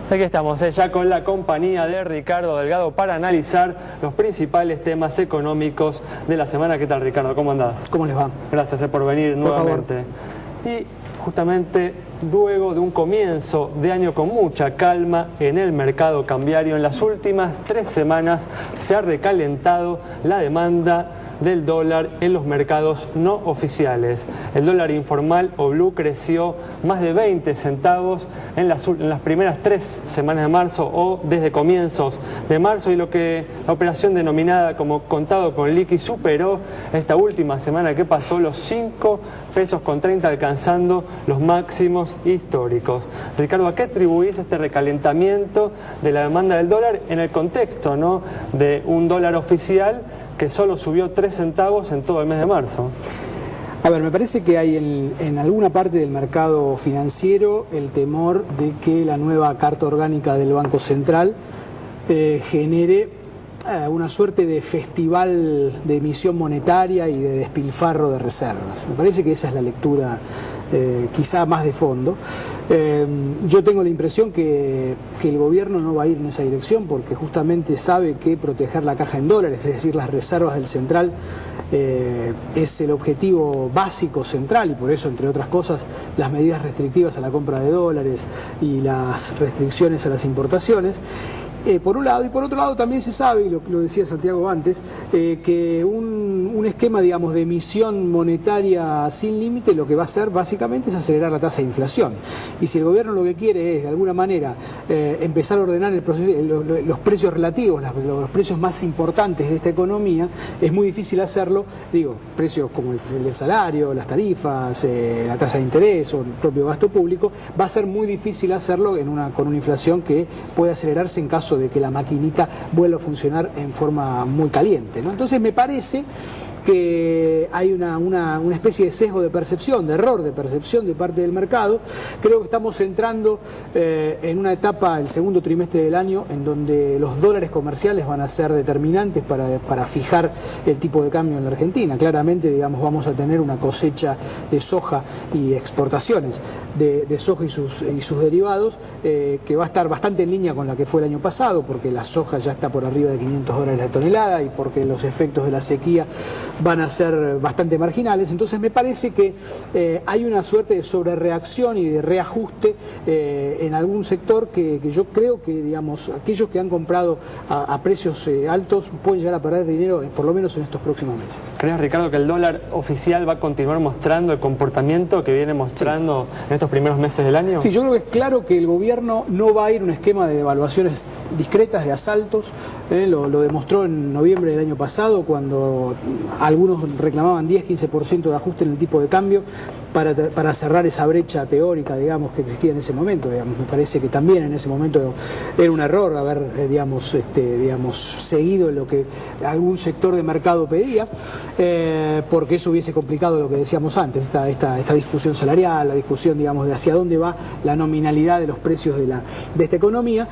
Aquí estamos, ya con la compañía de Ricardo Delgado para analizar los principales temas económicos de la semana. ¿Qué tal, Ricardo? ¿Cómo andás? ¿Cómo les va? Gracias por venir nuevamente. Y justamente luego de un comienzo de año con mucha calma en el mercado cambiario, en las últimas 3 semanas se ha recalentado la demanda del dólar en los mercados no oficiales. El dólar informal o blue creció más de 20 centavos en las primeras 3 semanas de marzo o desde comienzos de marzo, y la operación denominada como contado con liqui superó esta última semana que pasó los 5 pesos con 30, alcanzando los máximos históricos. Ricardo, ¿a qué atribuís este recalentamiento de la demanda del dólar en el contexto, ¿no?, de un dólar oficial que solo subió 3 centavos en todo el mes de marzo? A ver, me parece que hay en alguna parte del mercado financiero el temor de que la nueva Carta Orgánica del Banco Central genere una suerte de festival de emisión monetaria y de despilfarro de reservas. Me parece que esa es la lectura quizá más de fondo. Yo tengo la impresión que el gobierno no va a ir en esa dirección, porque justamente sabe que proteger la caja en dólares, es decir, las reservas del central, es el objetivo básico central, y por eso, entre otras cosas, las medidas restrictivas a la compra de dólares y las restricciones a las importaciones. Por un lado, y por otro lado también se sabe, y lo decía Santiago antes, que un esquema, digamos, de emisión monetaria sin límite lo que va a hacer básicamente es acelerar la tasa de inflación. Y si el gobierno lo que quiere es, de alguna manera, empezar a ordenar los precios relativos, los precios más importantes de esta economía, es muy difícil hacerlo. Digo, precios como el del salario, las tarifas, la tasa de interés o el propio gasto público, va a ser muy difícil hacerlo con una inflación que puede acelerarse en caso de que la maquinita vuelva a funcionar en forma muy caliente, ¿no? Entonces me parece que hay una especie de sesgo de percepción, de error de percepción de parte del mercado. Creo que estamos entrando en una etapa, el segundo trimestre del año, en donde los dólares comerciales van a ser determinantes para fijar el tipo de cambio en la Argentina. Claramente, digamos, vamos a tener una cosecha de soja y exportaciones de soja y sus derivados que va a estar bastante en línea con la que fue el año pasado, porque la soja ya está por arriba de $500 la tonelada y porque los efectos de la sequía van a ser bastante marginales. Entonces me parece que hay una suerte de sobrereacción y de reajuste en algún sector que yo creo que, digamos, aquellos que han comprado a precios altos pueden llegar a perder dinero, por lo menos en estos próximos meses. ¿Crees, Ricardo, que el dólar oficial va a continuar mostrando el comportamiento que viene mostrando en estos primeros meses del año? Sí, yo creo que es claro que el gobierno no va a ir a un esquema de devaluaciones discretas, de asaltos. Lo demostró en noviembre del año pasado, cuando algunos reclamaban 10-15% de ajuste en el tipo de cambio para cerrar esa brecha teórica, digamos, que existía en ese momento. Digamos, me parece que también en ese momento era un error haber, digamos, seguido lo que algún sector de mercado pedía, porque eso hubiese complicado lo que decíamos antes, esta discusión salarial, la discusión, digamos, de hacia dónde va la nominalidad de los precios de esta economía,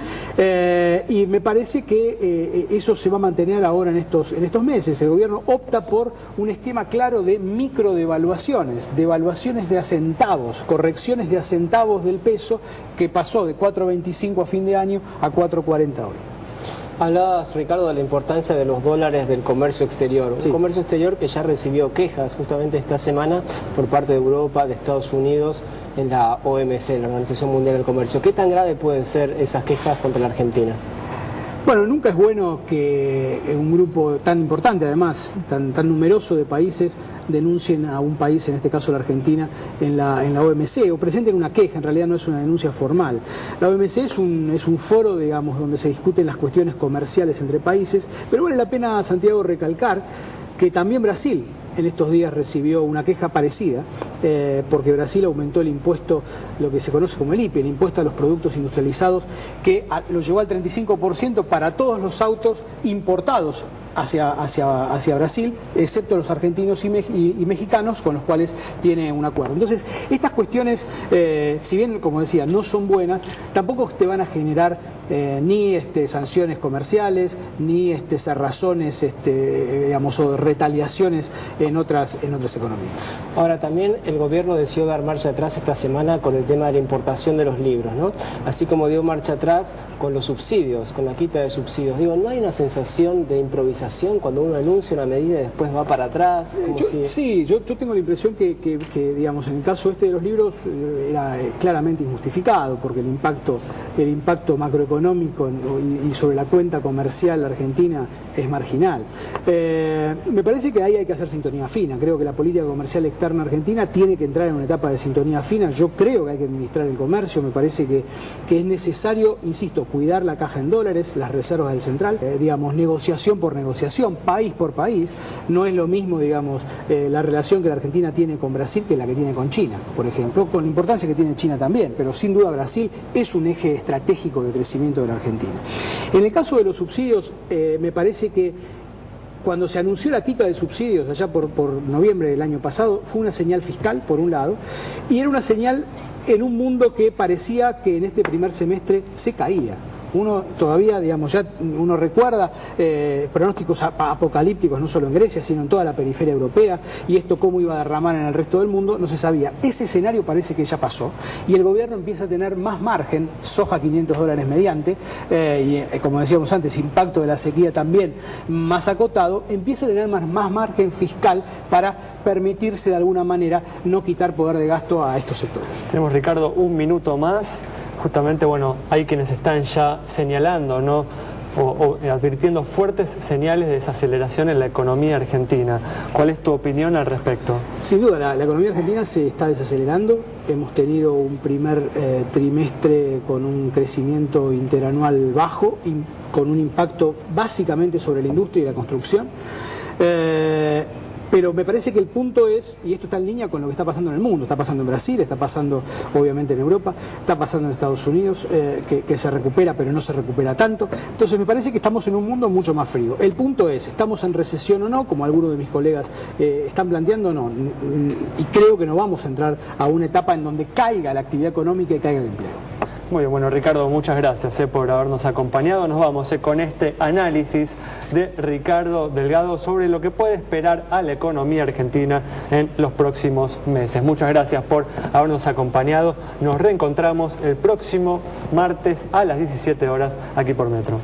y me parece que eso se va a mantener ahora en estos meses. El gobierno opta por un esquema claro de microdevaluaciones, devaluaciones de a centavos, correcciones de a centavos del peso, que pasó de 4.25 a fin de año a 4.40 hoy. Hablabas, Ricardo, de la importancia de los dólares del comercio exterior. Sí. Un comercio exterior que ya recibió quejas justamente esta semana por parte de Europa, de Estados Unidos, en la OMC, la Organización Mundial del Comercio. ¿Qué tan grave pueden ser esas quejas contra la Argentina? Bueno, nunca es bueno que un grupo tan importante, además, tan numeroso de países, denuncien a un país, en este caso la Argentina, en la OMC, o presenten una queja. En realidad no es una denuncia formal. La OMC es un foro, digamos, donde se discuten las cuestiones comerciales entre países, pero vale la pena, Santiago, recalcar que también Brasil en estos días recibió una queja parecida, porque Brasil aumentó el impuesto, lo que se conoce como el IPI, el impuesto a los productos industrializados, que lo llevó al 35% para todos los autos importados hacia Brasil, excepto los argentinos y mexicanos, con los cuales tiene un acuerdo. Entonces, estas cuestiones, si bien, como decía, no son buenas, tampoco te van a generar ni sanciones comerciales, ni cerrazones, digamos, o retaliaciones en otras economías. Ahora, también el el gobierno decidió dar marcha atrás esta semana con el tema de la importación de los libros, ¿no? Así como dio marcha atrás con los subsidios, con la quita de subsidios. Digo, ¿no hay una sensación de improvisación cuando uno anuncia una medida y después va para atrás? Yo tengo la impresión que, digamos, en el caso este de los libros era claramente injustificado, porque el impacto macroeconómico y sobre la cuenta comercial argentina es marginal. Me parece que ahí hay que hacer sintonía fina. Creo que la política comercial externa argentina tiene que entrar en una etapa de sintonía fina. Yo creo que hay que administrar el comercio. Me parece que es necesario, insisto, cuidar la caja en dólares, las reservas del central, digamos, negociación por negociación, país por país. No es lo mismo, digamos, la relación que la Argentina tiene con Brasil que la que tiene con China, por ejemplo, con la importancia que tiene China también, pero sin duda Brasil es un eje estratégico de crecimiento de la Argentina. En el caso de los subsidios, me parece que cuando se anunció la quita de subsidios allá por noviembre del año pasado, fue una señal fiscal, por un lado, y era una señal en un mundo que parecía que en este primer semestre se caía. Uno todavía, digamos, ya uno recuerda pronósticos apocalípticos, no solo en Grecia, sino en toda la periferia europea, y esto cómo iba a derramar en el resto del mundo, no se sabía. Ese escenario parece que ya pasó, y el gobierno empieza a tener más margen, soja $500 mediante, y como decíamos antes, impacto de la sequía también más acotado, empieza a tener más margen fiscal para permitirse de alguna manera no quitar poder de gasto a estos sectores. Tenemos, Ricardo, un minuto más. Justamente, bueno, hay quienes están ya señalando, ¿no? o advirtiendo fuertes señales de desaceleración en la economía argentina. ¿Cuál es tu opinión al respecto? Sin duda, la economía argentina se está desacelerando. Hemos tenido un primer trimestre con un crecimiento interanual bajo, y con un impacto básicamente sobre la industria y la construcción. Pero me parece que el punto es, y esto está en línea con lo que está pasando en el mundo, está pasando en Brasil, está pasando obviamente en Europa, está pasando en Estados Unidos, que se recupera pero no se recupera tanto. Entonces me parece que estamos en un mundo mucho más frío. El punto es, ¿estamos en recesión o no? Como algunos de mis colegas están planteando, no. Y creo que no vamos a entrar a una etapa en donde caiga la actividad económica y caiga el empleo. Muy bien, bueno, Ricardo, muchas gracias por habernos acompañado. Nos vamos con este análisis de Ricardo Delgado sobre lo que puede esperar a la economía argentina en los próximos meses. Muchas gracias por habernos acompañado. Nos reencontramos el próximo martes a las 17 horas aquí por Metro.